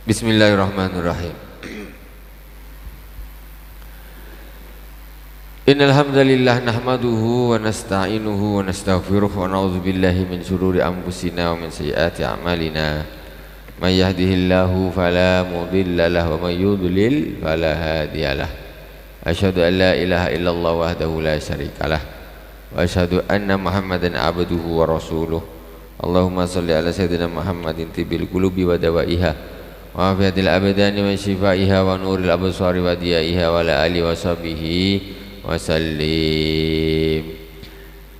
Bismillahirrahmanirrahim. Innal hamdalillah nahmaduhu wa nasta'inuhu wa nastaghfiruh wa na'udzu billahi min shururi anfusina wa min sayyiati a'malina. May yahdihillahu fala mudilla lahu wa may yudlil fala hadiyalah. Asyhadu an la ilaha illallah wahdahu la syarikalah wa asyhadu anna Muhammadan abduhu wa rasuluh. Allahumma shalli ala sayyidina Muhammadin tibil qulubi wa dawaiha wa afiyatil abdani wa shifaiha wa nuril absari wa diyaiha wa ala alihi wa sahbihi wa sallim.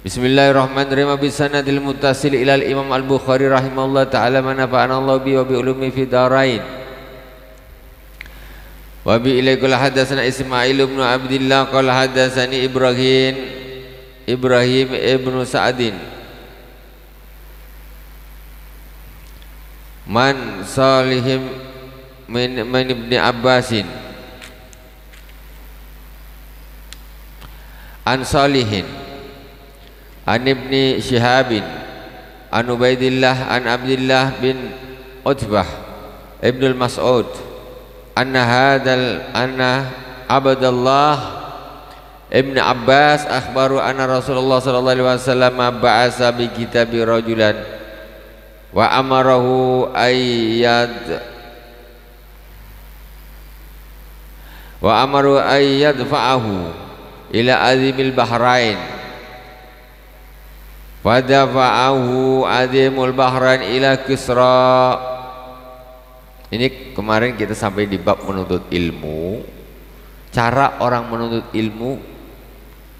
Bismillahirrahmanirrahim. Bisanadil muttasil ilal Imam Al-Bukhari rahimahullah ta'ala manafa'ana Allah bi wa bi ulumi fi darain. Wa bi ilaikul hadatsana Ismail ibn Abdillah qala hadatsani Ibrahim ibn Sa'din man salihim min ibni Abbasin an salihin an ibni Shihabin an Ubaidillah an Abdillah bin Utbah ibn al-Mas'ud anna Abdullah ibn Abbas akhbaru anna Rasulullah sallallahu alaihi wasallam ba'asa bi kitabi rajulan wa amarahu ayyadfa'ahu ila azimil bahrain wa dafa'ahu azimul bahrain ila Kisra. Ini kemarin kita sampai di bab menuntut ilmu. Cara orang menuntut ilmu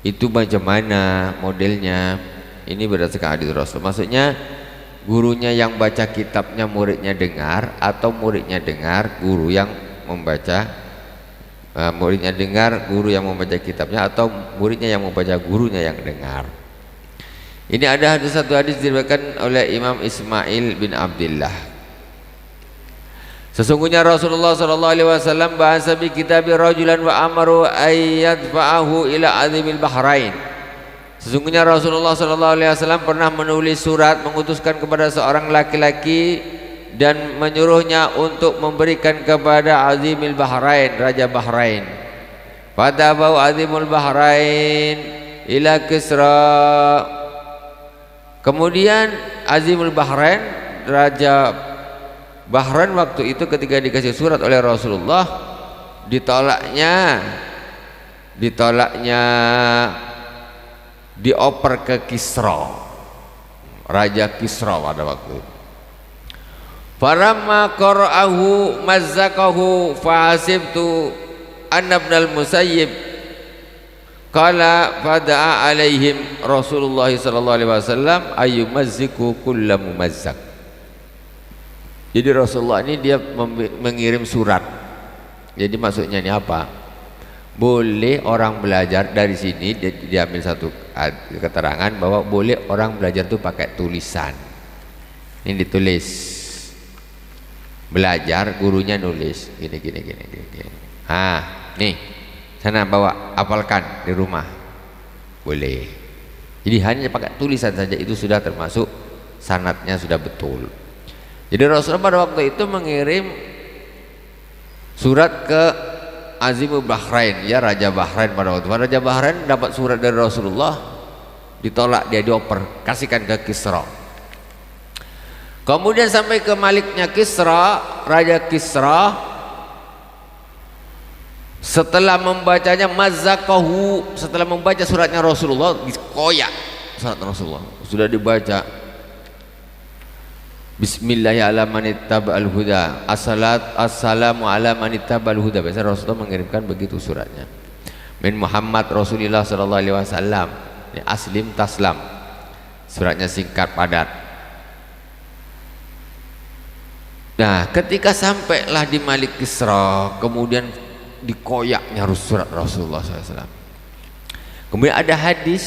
itu macam mana modelnya? Ini berdasarkan hadis Rasul. Maksudnya gurunya yang baca kitabnya muridnya dengar, atau muridnya dengar guru yang membaca, muridnya dengar guru yang membaca kitabnya, atau muridnya yang membaca gurunya yang dengar. Ini ada satu hadis diriwayatkan oleh Imam Ismail bin Abdillah. Sesungguhnya Rasulullah sallallahu alaihi wasallam bahasa bi kitabi rajulan wa amaru ayyadfa'ahu ila azimil bahrain. Sesungguhnya Rasulullah SAW pernah menulis surat mengutuskan kepada seorang laki-laki dan menyuruhnya untuk memberikan kepada Azimul Bahrain, Raja Bahrain. Pada bau Azimul Bahrain ila Kisra. Kemudian Azimul Bahrain, Raja Bahrain waktu itu ketika dikasih surat oleh Rasulullah, ditolaknya dioper ke Kisra, Raja Kisra pada waktu itu. Faramma qara'ahu mazzaqahu fahasibtu anna ibnal Musayyib qala fada'a alaihim Rasulullah sallallahu alaihi wasallam ayyumazziku kullu mumazzaq. Jadi Rasulullah ini dia mengirim surat. Jadi maksudnya ini apa? Boleh orang belajar dari sini, diambil satu keterangan bahwa boleh orang belajar itu pakai tulisan. Ini ditulis, belajar gurunya nulis gini. Nih sana bawa, hafalkan di rumah, boleh. Jadi hanya pakai tulisan saja itu sudah termasuk sanadnya sudah betul. Jadi Rasulullah pada waktu itu mengirim surat ke Azimul Bahrain, ya Raja Bahrain pada waktu itu. Raja Bahrain dapat surat dari Rasulullah, ditolak, dia dioper, kasihkan ke Kisra. Kemudian sampai ke maliknya Kisra, Raja Kisra. Setelah membacanya mazzaqahu, setelah membaca suratnya Rasulullah, dikoyak surat Rasulullah. Sudah dibaca. Bismillahirrahmanirrahim huda. Assalamu ala manittaba'al huda. Biasa Rasulullah mengirimkan begitu suratnya. Min Muhammad Rasulullah sallallahu alaihi wasallam. Ini aslim taslam. Suratnya singkat padat. Nah, ketika sampailah di Malik Kisra, kemudian dikoyaknya surat Rasulullah SAW. Kemudian ada hadis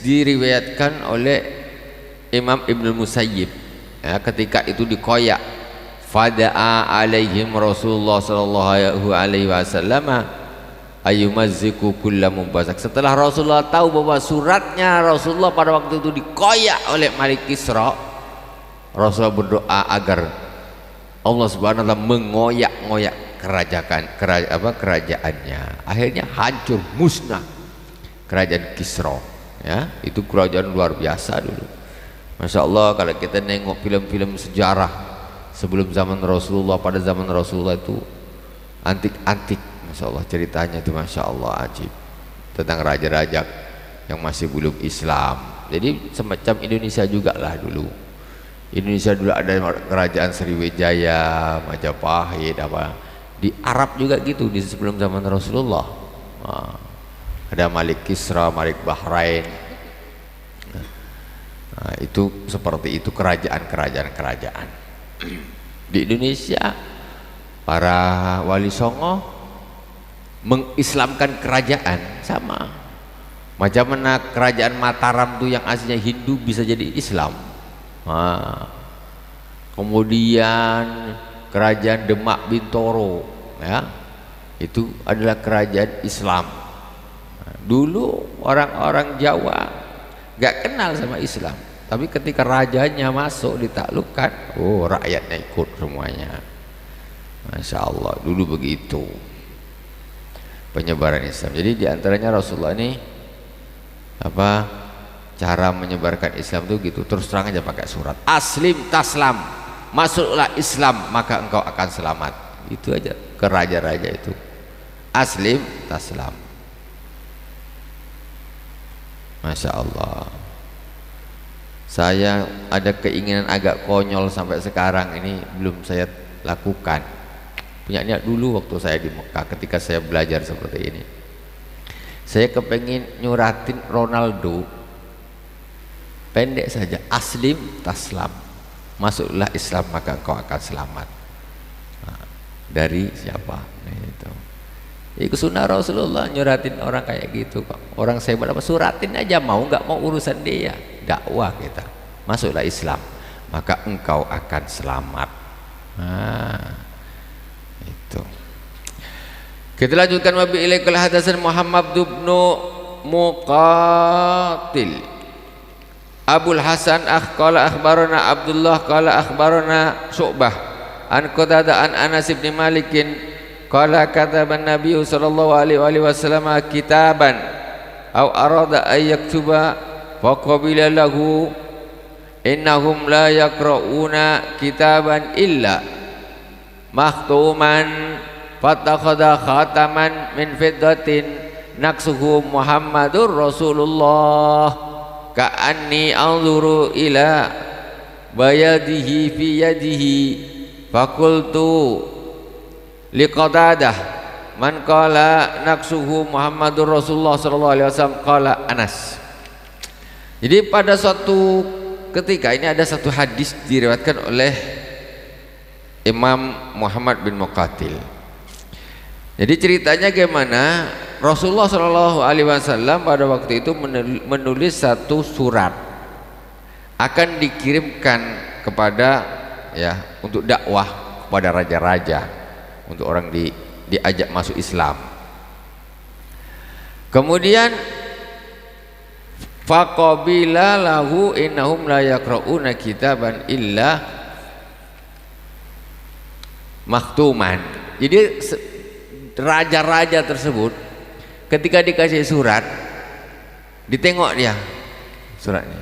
diriwayatkan oleh Imam Ibnu Musayyib. Ya, ketika itu dikoyak, fada'a alaihim Rasulullah sallallahu alaihi wasallam ayyumazziku kullu mubazzak. Setelah Rasulullah tahu bahwa suratnya Rasulullah pada waktu itu dikoyak oleh Malik Kisra, Rasulullah berdoa agar Allah Subhanahu wa taala mengoyak-ngoyak kerajaannya. Akhirnya hancur, musnah kerajaan Kisra. Ya, itu kerajaan luar biasa dulu. Masya Allah, kalau kita nengok film-film sejarah sebelum zaman Rasulullah, pada zaman Rasulullah itu antik-antik, Masya Allah ceritanya itu, Masya Allah ajib, tentang raja-raja yang masih belum Islam. Jadi semacam Indonesia juga lah dulu. Indonesia dulu ada kerajaan Sriwijaya, Majapahit, apa di Arab juga gitu di sebelum zaman Rasulullah. Ada Malik Kisra, Malik Bahrain. Nah, itu seperti itu kerajaan. Di Indonesia para wali songo mengislamkan kerajaan sama. Macam mana kerajaan Mataram tuh yang aslinya Hindu bisa jadi Islam. Nah, kemudian kerajaan Demak Bintoro, ya, itu adalah kerajaan Islam. Nah, dulu orang-orang Jawa gak kenal sama Islam, tapi ketika rajanya masuk ditaklukkan, oh rakyatnya ikut semuanya. Masya Allah, dulu begitu penyebaran Islam. Jadi diantaranya Rasulullah ini apa cara menyebarkan Islam itu gitu, terus terang aja pakai surat aslim taslam, masuklah Islam maka engkau akan selamat. Itu aja ke raja-raja itu, aslim taslam. Masya Allah, saya ada keinginan agak konyol sampai sekarang ini belum saya lakukan. Punya niat dulu waktu saya di Mekah ketika saya belajar seperti ini. Saya kepengen nyuratin Ronaldo, pendek saja, aslim taslam, masuklah Islam maka engkau akan selamat. Nah, dari siapa? Itu sunnah Rasulullah, nyuratin orang kayak gitu kok. Orang saya berapa suratin aja, mau nggak mau urusan dia. Dakwah kita, masuklah Islam maka engkau akan selamat. Nah, itu. Kita lanjutkan. Wa bi ilaikal hadasan Muhammad bin Muqatil Abul Hasan qala akhbarana Abdullah qala akhbarana Syu'bah an Qatadah an Anas bin Malik qala kataba an-nabiy sallallahu alaihi wasallam kitaban aw arada ay yaktuba faqabila lahu innahum la yaqra'una kitaban illa makhtuman fatakhadha khataman min fiddatin naqsuhu Muhammadur Rasulullah ka'anni anzuru ila bayadihi fi yadihi faqultu liqadadah man qala naqsuhu Muhammadur Rasulullah sallallahu alaihi wasallam qala Anas. Jadi pada suatu ketika ini ada satu hadis diriwayatkan oleh Imam Muhammad bin Muqatil. Jadi ceritanya gimana? Rasulullah Shallallahu Alaihi Wasallam pada waktu itu menulis satu surat akan dikirimkan kepada untuk dakwah kepada raja-raja, untuk orang diajak masuk Islam. Kemudian faqabila lahu innahum la yaqra'una kitaban illa makhtuman. Jadi raja-raja tersebut ketika dikasih surat, ditengok dia suratnya,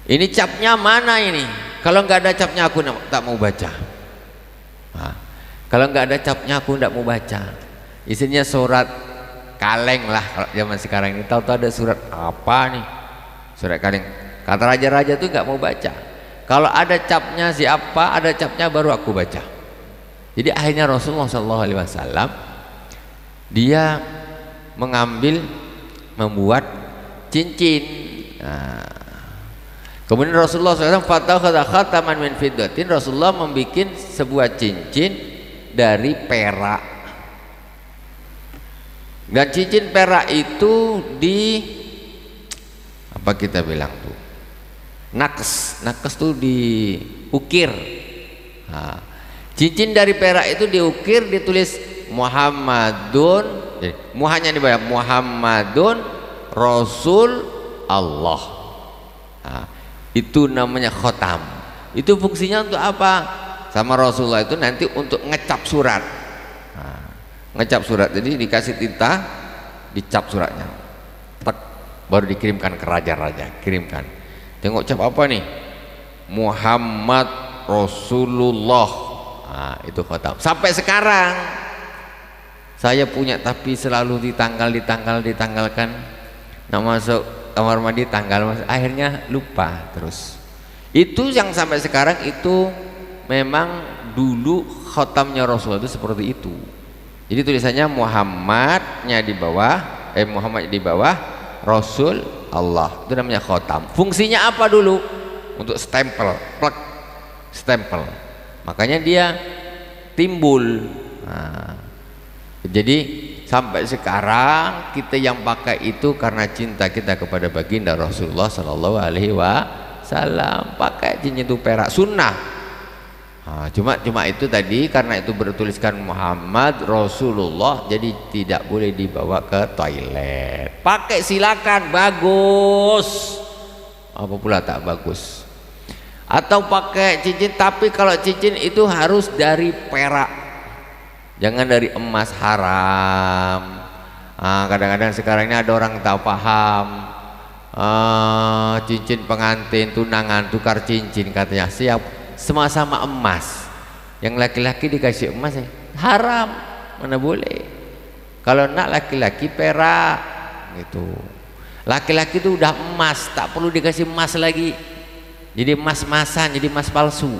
ini capnya mana ini? Kalau nggak ada capnya aku tak mau baca. Nah, kalau nggak ada capnya aku tidak mau baca. Isinya surat kaleng lah kalau zaman sekarang ini. Tahu-tahu ada surat apa nih? Surat kaleng. Kata raja-raja itu nggak mau baca. Kalau ada capnya siapa, ada capnya baru aku baca. Jadi akhirnya Rasulullah SAW dia membuat cincin. Nah, kemudian Rasulullah SAW fatakhadha khataman min fiddatin, Rasulullah membuat sebuah cincin dari perak. Dan cincin perak itu apa kita bilang tuh? Nakes tuh diukir. Nah, cincin dari perak itu diukir, ditulis Muhammadun, muhanya dibaca Muhammadun Rasul Allah. Nah, itu namanya khotam. Itu fungsinya untuk apa? Sama Rasulullah itu nanti untuk ngecap surat. Nah, ngecap surat, jadi dikasih tinta, dicap suratnya, tek, baru dikirimkan ke raja-raja. Kirimkan, tengok cap apa nih? Muhammad Rasulullah. Nah, itu khatam. Sampai sekarang saya punya, tapi selalu ditanggalkan. Nak masuk kamar mandi tanggal, akhirnya lupa terus. Itu yang sampai sekarang itu memang dulu khatamnya Rasulullah itu seperti itu. Jadi tulisannya Muhammadnya di bawah, Muhammad di bawah, Rasul Allah. Itu namanya khatam. Fungsinya apa dulu? Untuk stempel, plek, stempel. Makanya dia timbul. Nah, jadi sampai sekarang kita yang pakai itu karena cinta kita kepada baginda Rasulullah Sallallahu Alaihi Wasallam. Pakai cincin itu perak sunnah. Nah, cuma itu tadi karena itu bertuliskan Muhammad Rasulullah, jadi tidak boleh dibawa ke toilet. Pakai silakan, bagus. Apa pula tak bagus? Atau pakai cincin, tapi kalau cincin itu harus dari perak, jangan dari emas, haram. Kadang-kadang sekarang ini ada orang tak paham, cincin pengantin, tunangan, tukar cincin katanya siap, sama-sama emas. Yang laki-laki dikasih emas haram, mana boleh. Kalau nak laki-laki perak gitu. Laki-laki itu udah emas, tak perlu dikasih emas lagi. Jadi emas-emasan, jadi emas palsu.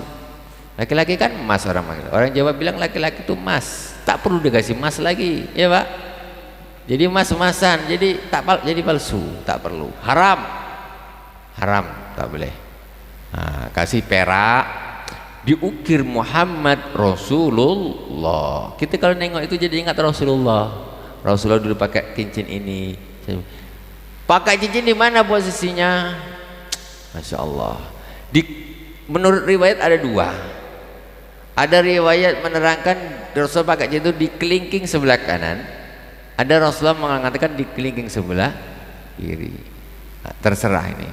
Laki-laki kan emas, orang Jawa bilang laki-laki itu emas, tak perlu dikasih emas lagi, ya Pak. Jadi emas-emasan, jadi palsu, tak perlu. Haram, tak boleh. Nah, kasih perak, diukir Muhammad Rasulullah. Kita kalau nengok itu jadi ingat Rasulullah. Rasulullah dulu pakai cincin ini. Pakai cincin di mana posisinya? Masya Allah. Menurut riwayat ada dua. Ada riwayat menerangkan Rasul pakai cincin itu di kelingking sebelah kanan. Ada Rasulullah mengatakan di kelingking sebelah kiri. Nah, terserah ini.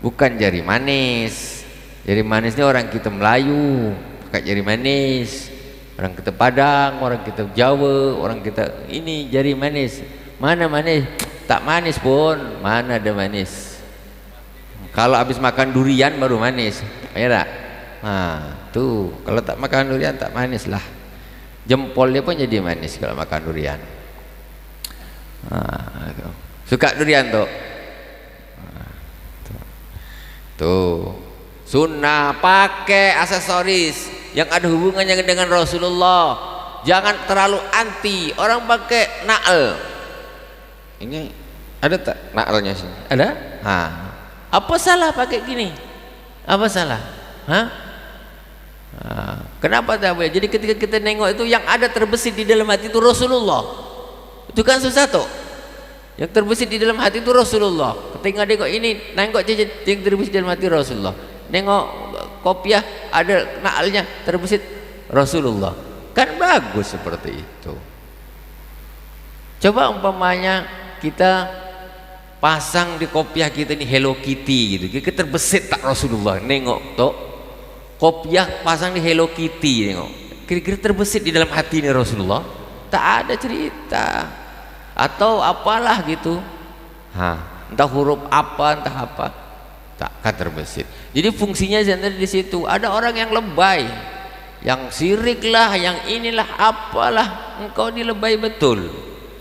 Bukan jari manis. Jari manis ini orang kita Melayu pakai jari manis. Orang kita Padang, orang kita Jawa, orang kita ini jari manis. Mana manis? Tak manis pun. Mana ada manis? Kalau habis makan durian baru manis, ya tak? Nah, tuh kalau tak makan durian tak manis lah. Jempolnya pun jadi manis kalau makan durian. Nah, suka durian tuh. Nah, tuh. Sunnah pakai aksesoris yang ada hubungannya dengan Rasulullah. Jangan terlalu anti. Orang pakai nael. Ini ada tak naelnya sini? Ada? Nah. Apa salah pakai gini? Apa salah? Hah? Nah, kenapa tak boleh? Jadi ketika kita nengok itu yang ada terbesit di dalam hati itu Rasulullah. Itu kan susah tuh. Yang terbesit di dalam hati itu Rasulullah. Ketika nengok ini, nengok cincin yang terbesit di dalam hati Rasulullah. Nengok kopiah ada naalnya terbesit Rasulullah. Kan bagus seperti itu. Coba umpamanya kita pasang di kopiah kita ini Hello Kitty gitu, kita terbesit tak Rasulullah. Nengok tuh kopiah pasang di Hello Kitty, nengok kira-kira terbesit di dalam hati ini Rasulullah. Tak ada cerita atau apalah gitu, entah huruf apa, entah apa, takkan terbesit. Jadi fungsinya sebenarnya di situ. Ada orang yang lebay, yang sirik lah, yang inilah apalah, engkau dilebay betul.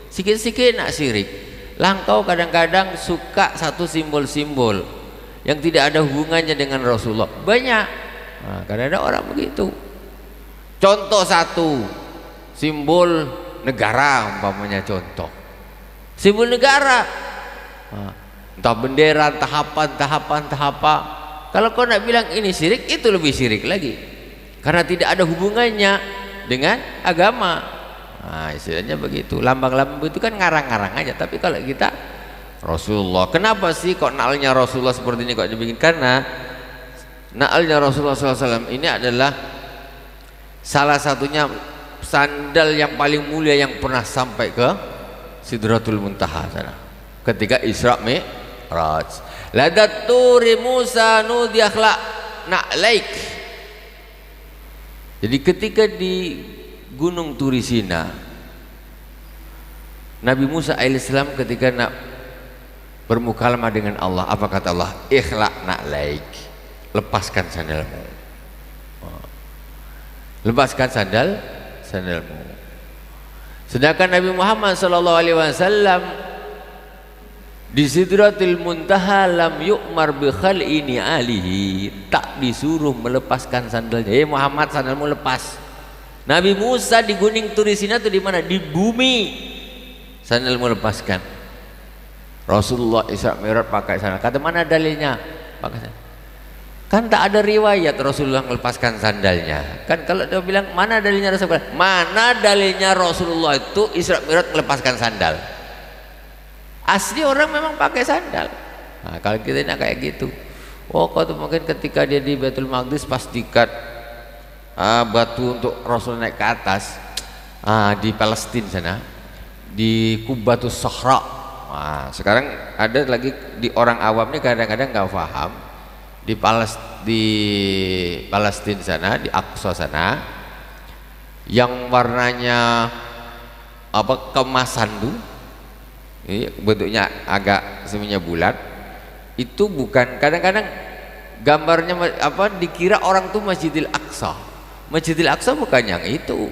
Sikit-sikit nak sirik. Langkau kadang-kadang suka satu simbol-simbol yang tidak ada hubungannya dengan Rasulullah. Banyak. Nah, kadang-kadang orang begitu. Contoh satu, simbol negara umpamanya contoh. Simbol negara. Nah, entah bendera, entah apa. Kalau kau nak bilang ini syirik, itu lebih syirik lagi. Karena tidak ada hubungannya dengan agama. Nah, istilahnya begitu. Lambang-lambang itu kan ngarang-ngarang aja. Tapi kalau kita Rasulullah, kenapa sih kok naalnya Rasulullah seperti ini kok dibikin? Karena naalnya Rasulullah SAW ini adalah salah satunya sandal yang paling mulia yang pernah sampai ke Sidratul Muntaha sana. Ketika Isra Mi'raj. Ladat turi Musa nudiyakhlak na'laik Jadi ketika di Gunung Turisina, Nabi Musa alaihissalam ketika nak bermukalamah dengan Allah, apa kata Allah? Ikhla'na laik, lepaskan sandalmu, lepaskan sandalmu. Sedangkan Nabi Muhammad sallallahu alaihi wasallam di Sidratil Muntaha lam yu'mar bi khal'ini alihi, tak disuruh melepaskan sandalnya. Muhammad, sandalmu lepas. Nabi Musa di Gunung Turisina itu di mana? Di bumi. Sandalmu lepaskan. Rasulullah Isra Mi'raj pakai sandal. Kata mana dalilnya? Pakai sandal. Kan tak ada riwayat Rasulullah melepaskan sandalnya. Kan kalau dia bilang mana dalilnya Rasulullah? Mana dalilnya Rasulullah itu Isra Mi'raj melepaskan sandal? Asli orang memang pakai sandal. Nah, kalau kita nak kayak gitu, oh kau tuh mungkin ketika dia di Baitul Maqdis pastikan batu untuk Rasul naik ke atas, di Palestina sana, di Qubatus Sahra. Nah, sekarang ada lagi di orang awam ini kadang-kadang nggak paham di Palestina sana, di Aqsa sana, yang warnanya apa kemasan tuh. Ini bentuknya agak semuanya bulat, itu bukan, kadang-kadang gambarnya apa dikira orang tuh Masjidil Aqsa. Masjidil Aqsa bukan yang itu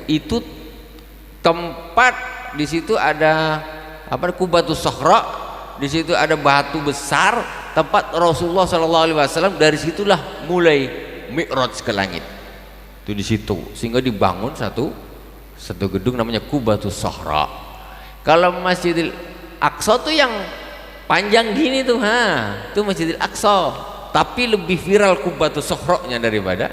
tempat, di situ ada apa, Qubatus Sahra, di situ ada batu besar, tempat Rasulullah SAW dari situlah mulai Mi'raj ke langit. Itu di situ, sehingga dibangun satu gedung namanya Qubatus Sahra. Kalau Masjidil Aqsa tuh yang panjang gini tuh, itu Masjidil Aqsa, tapi lebih viral Qubatus Sahra-nya daripada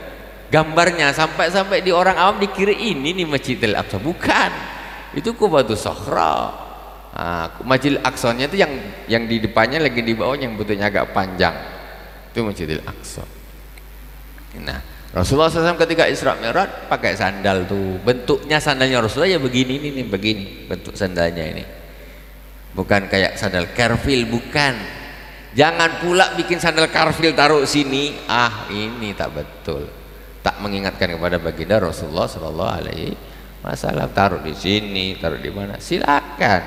gambarnya, sampai di orang awam dikira ini nih Masjidil Aqsa. Bukan, itu Qubatus Sahra. Masjidil Aqsa-nya itu yang di depannya lagi di bawah yang bentuknya agak panjang, itu Masjidil Aqsa. Nah, Rasulullah SAW ketika Isra Mi'raj pakai sandal tuh, bentuknya sandalnya Rasulullah ya begini nih, begini bentuk sandalnya ini. Bukan kayak sandal Carville, bukan. Jangan pula bikin sandal Carville taruh sini. Ini tak betul. Tak mengingatkan kepada baginda Rasulullah sallallahu alaihi wasallam. Taruh di sini, taruh di mana? Silakan.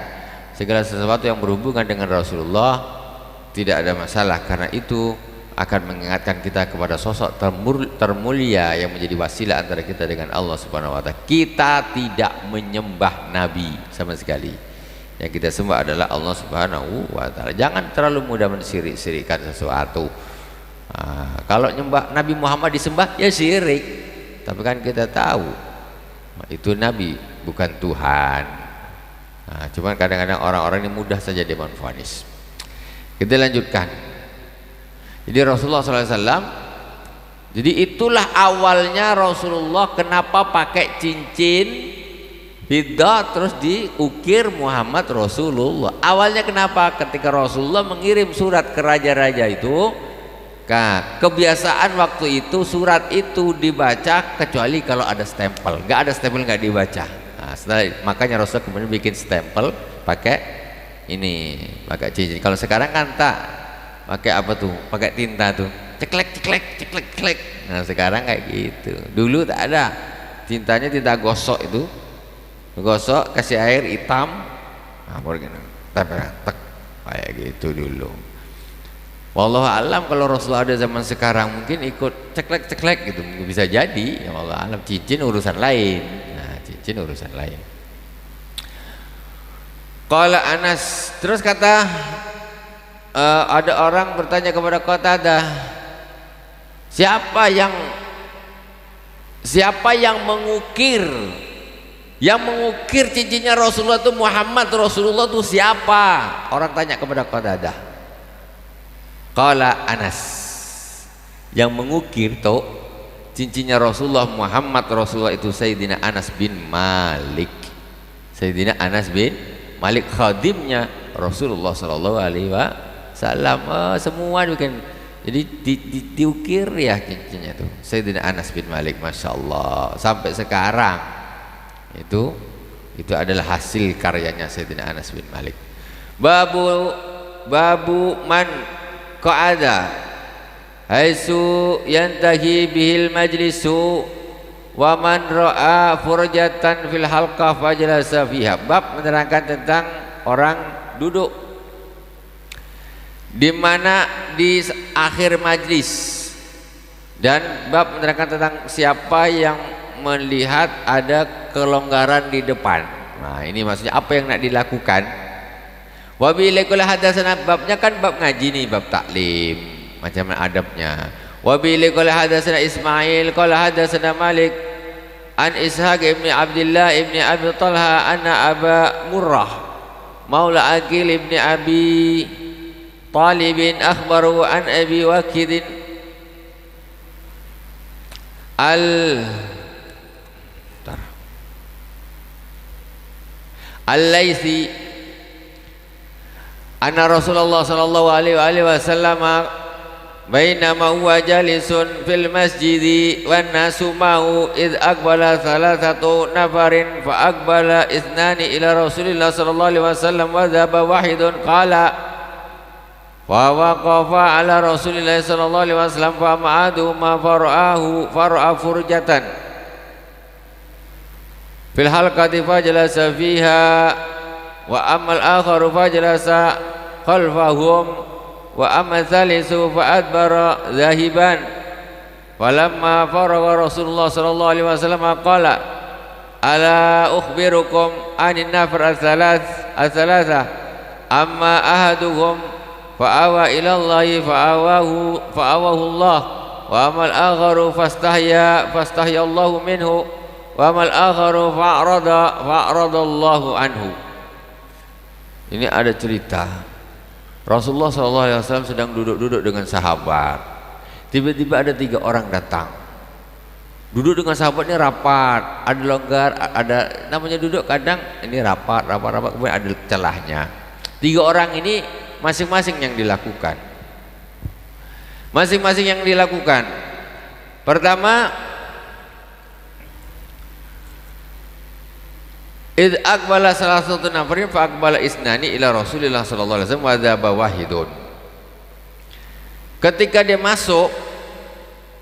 Segala sesuatu yang berhubungan dengan Rasulullah tidak ada masalah, karena itu akan mengingatkan kita kepada sosok termulia yang menjadi wasilah antara kita dengan Allah Subhanahu wa taala. Kita tidak menyembah nabi sama sekali. Yang kita sembah adalah Allah Subhanahu wa taala. Jangan terlalu mudah mensirik-sirikkan sesuatu. Kalau nyembah Nabi Muhammad disembah ya syirik. Tapi kan kita tahu itu nabi, bukan Tuhan. Cuman kadang-kadang orang-orang ini mudah saja dia menvonis. Kita lanjutkan. Jadi Rasulullah SAW, jadi itulah awalnya Rasulullah kenapa pakai cincin fiddah terus diukir Muhammad Rasulullah. Awalnya kenapa? Ketika Rasulullah mengirim surat ke raja-raja itu, kebiasaan waktu itu surat itu dibaca kecuali kalau ada stempel. Nggak ada stempel nggak dibaca. Makanya Rasulullah kemudian bikin stempel pakai ini, pakai cincin. Kalau sekarang kan tak pakai apa tuh? Pakai tinta tuh, ceklek. Nah sekarang kayak gitu. Dulu tak ada, tintanya tinta gosok itu. Gosok, kasih air hitam, kayak gitu dulu. Wallahu alam kalau Rasulullah ada zaman sekarang mungkin ikut ceklek gitu, bisa jadi. Ya wallahu alam, cincin urusan lain. Nah, cincin urusan lain. Qala Anas, terus kata ada orang bertanya kepada Qatadah, siapa yang mengukir cincinnya Rasulullah itu Muhammad Rasulullah itu siapa? Orang tanya kepada Qatadah. Qala Anas, yang mengukir tuh cincinnya Rasulullah Muhammad Rasulullah itu Sayyidina Anas bin Malik. Sayyidina Anas bin Malik, khadimnya Rasulullah sallallahu alaihi wasallam. Semua bikin, jadi diukir ya cincinnya tuh Sayyidina Anas bin Malik. Masya Allah, sampai sekarang itu adalah hasil karyanya Sayyidina Anas bin Malik. Babu man qa'ada haitsu yantahi bihil majlisu Wa man ra'a furjatan fil halqah fajlasa fiha. Bab menerangkan tentang orang duduk di mana di akhir majlis, dan bab menerangkan tentang siapa yang melihat ada kelonggaran di depan. Nah, ini maksudnya apa yang nak dilakukan. Wa bilikul hadatsana, babnya kan bab ngaji nih, bab taklim, macam mana adabnya. Wa bilikul hadatsana Ismail qala hadatsana Malik an Ishaq ibn Abdullah ibn Abi Talha anna Aba Murrah maula Aqil ibn Abi Talib akhbaru an Abi Waqid al-Laitsi anna Rasulullah sallallahu alaihi wasallam bainama huwa jalisun fil masjidi wan nasu ma'u id aqbala thalathatu nafarin fa aqbala ithnani ila Rasulillah sallallahu alaihi wasallam wa dhaba wahidun qala fa waqafa ala Rasulillah sallallahu alaihi wasallam fa ma'adu ma far'a furjatan fil halqati fajalasa fiha wa amal akharu fajalasa khalfahum wa amma thalithu fa adbara zahiban falamma faragha Rasulullah sallallahu alaihi wasallam qala ala ukhbirukum anin nafar al-thalatha amma ahaduhum fa'awa ila Allah fa'awahu Allah wa amal akharu fastahya Allah minhu wa amal akharu fa'rada Allah anhu. Ini ada cerita Rasulullah SAW sedang duduk-duduk dengan sahabat. Tiba-tiba ada 3 orang datang. Duduk dengan sahabatnya rapat, ada longgar, ada namanya duduk kadang ini rapat, kemudian ada celahnya. 3 orang ini masing-masing yang dilakukan. Masing-masing yang dilakukan. Pertama, id aqbala salah satu nafarin fa aqbala isnani ila Rasulillah sallallahu alaihi wasallam wa dzaba wahidun. Ketika dia masuk,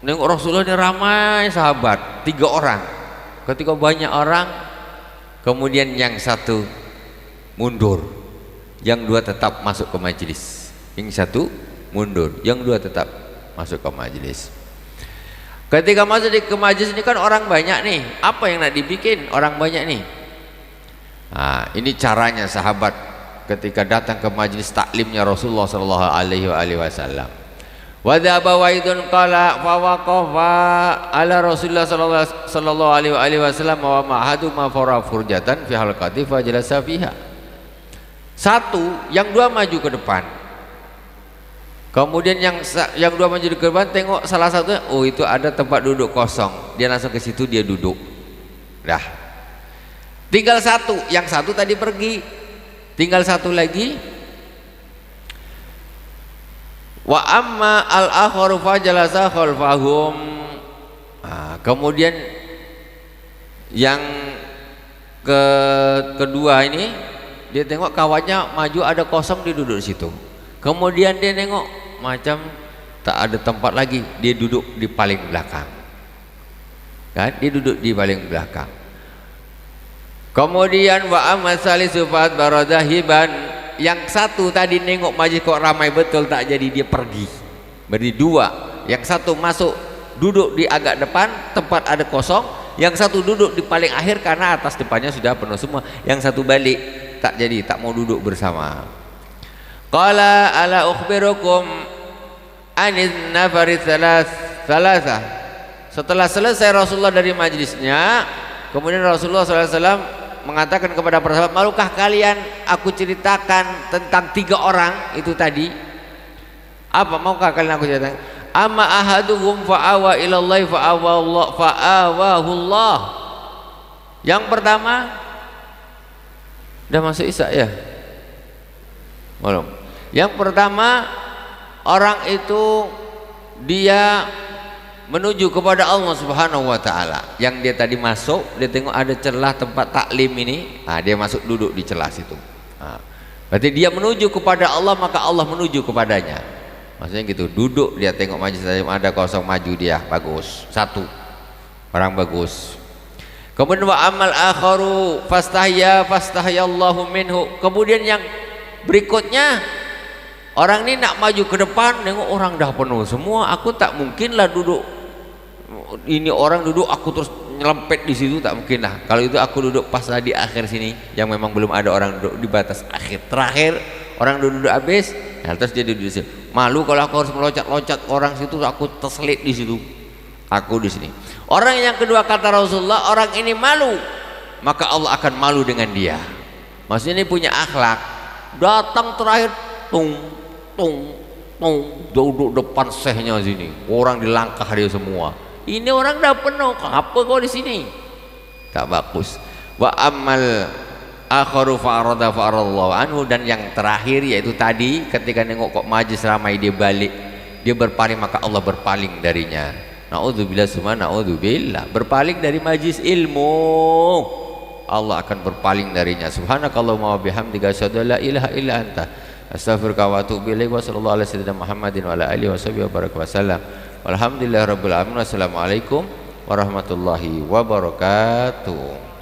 nengok Rasulullah ini ramai sahabat, 3 orang. Ketika banyak orang, kemudian yang satu mundur, yang 2 tetap masuk ke majelis. Yang 1 mundur, yang 2 tetap masuk ke majelis. Ketika masuk ke majelis ini kan orang banyak nih, apa yang nak dibikin orang banyak nih? Nah, ini caranya sahabat ketika datang ke majelis taklimnya Rasulullah sallallahu alaihi wasallam. Wa dzaba waidun qala fa waqafa ala Rasulullah sallallahu alaihi wasallam wa ma'hadu ma furjatan fi halqati fa jalasa fiha. 1, yang 2 maju ke depan. Kemudian yang 2 maju ke depan tengok salah satunya, oh itu ada tempat duduk kosong. Dia langsung ke situ, dia duduk. Dah. Tinggal 1, yang 1 tadi pergi. Tinggal 1 lagi. Wa amma al-akharu fajalasa khalfahum. Nah, kemudian yang kedua ini dia tengok kawannya maju ada kosong, dia duduk di situ. Kemudian dia nengok macam tak ada tempat lagi, dia duduk di paling belakang. Kan? Dia duduk di paling belakang. Kemudian wa amma salisu fa'at baradahiban, yang 1 tadi nengok maju kok ramai betul, tak jadi dia pergi. Berarti 2, yang 1 masuk duduk di agak depan tempat ada kosong, yang 1 duduk di paling akhir karena atas depannya sudah penuh semua, yang 1 balik, tak jadi, tak mau duduk bersama. Qala ala ukhbirukum anin nafari thalatha. Setelah selesai Rasulullah dari majlisnya, kemudian Rasulullah SAW mengatakan kepada para sahabat, maukah kalian aku ceritakan tentang 3 orang itu tadi? Apa maukah kalian aku ceritakan? Amma ahaduhum fa'awa ilallahi fa'awahu Allah. Yang pertama, udah masuk Isya ya? Belum. Yang pertama, orang itu dia menuju kepada Allah Subhanahu wa taala. Yang dia tadi masuk, dia tengok ada celah tempat taklim ini, nah dia masuk duduk di celah situ. Nah, berarti dia menuju kepada Allah, maka Allah menuju kepadanya. Maksudnya gitu, duduk dia tengok majelis ada kosong, maju dia, bagus. 1. orang bagus. Kemudian wa amal akharu fastahyallahu minhu. Kemudian yang berikutnya, orang ini nak maju ke depan, nengok orang dah penuh semua, aku tak mungkin lah duduk, ini orang duduk aku terus nyelempet di situ, tak mungkin lah. Kalau itu aku duduk pas lah di akhir sini, yang memang belum ada orang duduk di batas akhir terakhir, orang duduk habis, nah, terus dia duduk di situ. Malu kalau aku harus meloncat-loncat orang situ, aku terselit di situ, aku di sini. Orang yang kedua kata Rasulullah, orang ini malu, maka Allah akan malu dengan dia. Maksudnya ini punya akhlak. Datang terakhir, tung duduk depan sehnya sini, orang dilangkah dia semua. Ini orang dah penuh, apa kau di sini? Tak bagus. Wa amal akharu fa'aradallahu anhu. Dan yang terakhir yaitu tadi, ketika nengok kok majlis ramai dia balik, dia berpaling, maka Allah berpaling darinya. Na'udzubillah summa na'udzubillah. Berpaling dari majlis ilmu, Allah akan berpaling darinya. Subhanakallahumma wa bihamdika asyhadu an la ilaha illa anta astaghfiruka wa atubu ilaik. Wa sallallahu alaihi wasallam Muhammadin wa ala alihi washabihi wa baraka wasallam. Walhamdulillahirabbil alamin. Wassalamualaikum warahmatullahi wabarakatuh.